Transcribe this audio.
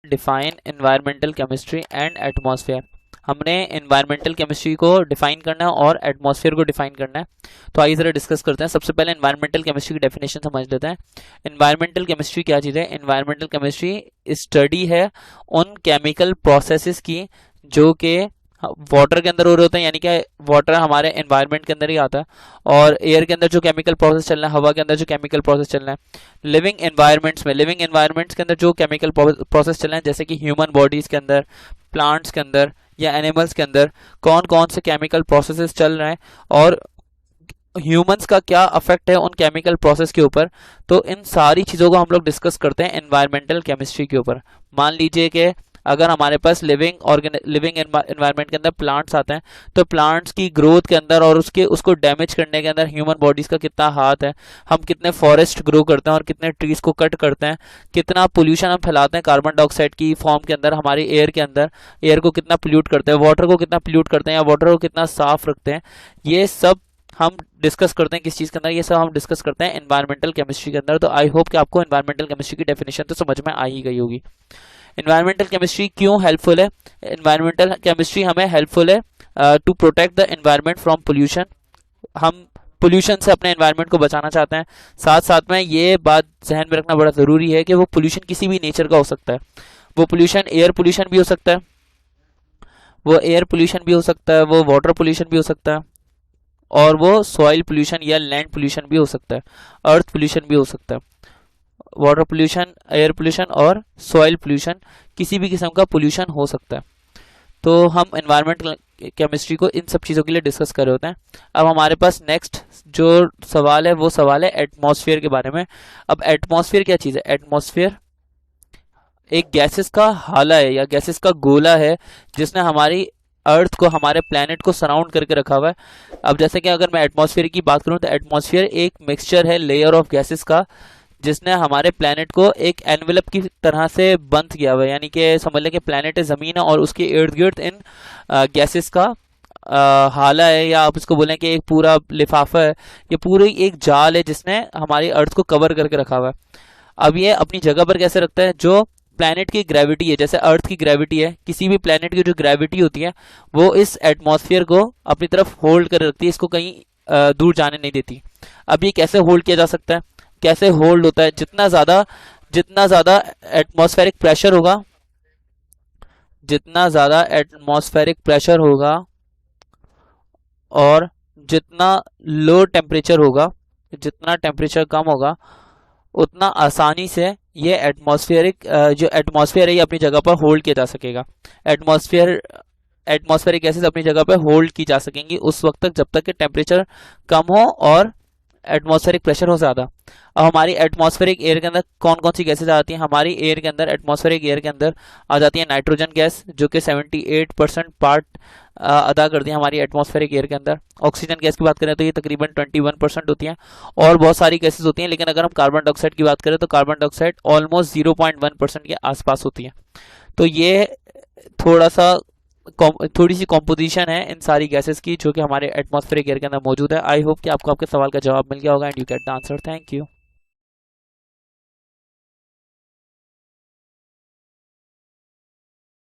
Define environmental chemistry and atmosphere. हमने environmental chemistry को define करना है और एटमॉस्फेयर को डिफाइन करना है। तो आइए जरा डिस्कस करते हैं। सबसे पहले एनवायरमेंटल केमिस्ट्री की डेफिनेशन समझ लेते हैं। एनवायरमेंटल केमिस्ट्री क्या चीज़ है? एनवायरमेंटल केमिस्ट्री स्टडी है उन केमिकल प्रोसेसेस की जो कि वाटर के अंदर हो रहे होते हैं, यानी कि वाटर हमारे एनवायरनमेंट के अंदर ही आता है, और एयर के अंदर जो केमिकल प्रोसेस चल रहा है, हवा के अंदर जो केमिकल प्रोसेस चल रहा है, लिविंग एनवायरनमेंट्स के अंदर जो केमिकल प्रोसेस चल रहे हैं, जैसे कि ह्यूमन बॉडीज के अंदर, प्लांट्स के अंदर या एनिमल्स के अंदर कौन कौन से केमिकल प्रोसेसेस चल रहे हैं और ह्यूमंस का क्या अफेक्ट है उन केमिकल प्रोसेस के ऊपर। तो इन सारी चीज़ों को हम लोग डिस्कस करते हैं एनवायरमेंटल केमिस्ट्री के ऊपर। मान लीजिए कि अगर हमारे पास लिविंग एनवायरनमेंट के अंदर प्लांट्स आते हैं, तो प्लांट्स की ग्रोथ के अंदर और उसको डैमेज करने के अंदर ह्यूमन बॉडीज़ का कितना हाथ है, हम कितने फॉरेस्ट ग्रो करते हैं और कितने ट्रीज को कट करते हैं, कितना पोल्यूशन हम फैलाते हैं कार्बन डाइऑक्साइड की फॉर्म के अंदर हमारी एयर के अंदर, एयर को कितना पोल्यूट करते हैं, वाटर को कितना पोल्यूट करते हैं या वाटर को कितना साफ रखते हैं, ये सब हम डिस्कस करते हैं। किस चीज़ के अंदर? ये सब हम डिस्कस करते हैं एनवायरमेंटल केमिस्ट्री के अंदर। तो आई होप कि आपको एनवायरमेंटल केमिस्ट्री की डेफिनेशन तो समझ में आ ही गई होगी। एनवायरमेंटल केमिस्ट्री क्यों हेल्पफुल है? एनवायरमेंटल केमिस्ट्री हमें हेल्पफुल है to protect the environment from pollution. हम पोल्यूशन से अपने एनवायरनमेंट को बचाना चाहते हैं। साथ साथ में ये बात जहन में रखना बड़ा ज़रूरी है कि वो पोल्यूशन किसी भी नेचर का हो सकता है। वो पोल्यूशन एयर पोल्यूशन भी हो सकता है, वो वाटर पोल्यूशन भी हो सकता है, और वो सॉइल पोल्यूशन या लैंड पोल्यूशन भी हो सकता है, अर्थ पोल्यूशन भी हो सकता है। वाटर पोल्यूशन, एयर पोल्यूशन और सॉइल पोल्यूशन, किसी भी किस्म का पोल्यूशन हो सकता है। तो हम एनवायरमेंटल केमिस्ट्री को इन सब चीज़ों के लिए डिस्कस कर रहे होते हैं। अब हमारे पास नेक्स्ट जो सवाल है वो सवाल है एटमॉस्फेयर के बारे में। अब एटमॉस्फेयर क्या चीज़ है? एटमॉस्फेयर एक गैसेस का हाला है या गैसेस का गोला है जिसने हमारी अर्थ को, हमारे प्लैनेट को सराउंड करके रखा हुआ है। अब जैसे कि अगर मैं एटमॉस्फेयर की बात करूं तो एटमॉस्फेयर एक मिक्सचर है लेयर ऑफ गैसेस का, जिसने हमारे प्लैनेट को एक एनवेलप की तरह से बंद किया हुआ है। यानी कि समझ लें कि प्लैनेट है ज़मीन है और उसके इर्द गिर्द इन गैसेस का हाला है, या आप इसको बोलें कि एक पूरा लिफाफा है, ये पूरी एक जाल है जिसने हमारी अर्थ को कवर करके रखा हुआ है। अब ये अपनी जगह पर कैसे रखता है? जो प्लैनेट की ग्रेविटी है, जैसे अर्थ की ग्रेविटी है, किसी भी प्लैनेट की जो ग्रेविटी होती है वो इस एटमॉस्फेयर को अपनी तरफ होल्ड कर रखती है, इसको कहीं दूर जाने नहीं देती। अब ये कैसे होल्ड किया जा सकता है? कैसे होल्ड होता है? जितना ज़्यादा एटमॉस्फेरिक प्रेशर होगा, और जितना लो टेम्परेचर होगा, जितना टेम्परेचर कम होगा, उतना आसानी से ये जो एटमॉस्फेयर है ये अपनी जगह पर होल्ड किया जा सकेगा। एटमॉस्फेरिक गैसेस अपनी जगह पर होल्ड की जा सकेंगी उस वक्त तक जब तक कि टेम्परेचर कम हो और एटमॉस्फेरिक प्रेशर हो ज़्यादा। अब हमारी एटमॉस्फेरिक एयर के अंदर कौन कौन सी गैसेज आती हैं? हमारी एयर के अंदर, एटमॉस्फेरिक एयर के अंदर आ जाती है नाइट्रोजन गैस, जो कि 78% पार्ट अदा करती है हमारी एटमॉस्फेरिक एयर के अंदर। ऑक्सीजन गैस की बात करें तो ये तकरीबन 21% होती हैं, और बहुत सारी गैसेज होती हैं। लेकिन अगर हम कार्बन डाइऑक्साइड की बात करें तो कार्बन डाइऑक्साइड ऑलमोस्ट 0.1% के आसपास होती है। तो ये थोड़ी सी कॉम्पोजिशन है इन सारी गैसेस की जो कि हमारे एटमॉस्फेरिक एयर के अंदर मौजूद है। आई होप कि आपको आपके सवाल का जवाब मिल गया होगा and you get the answer. Thank you.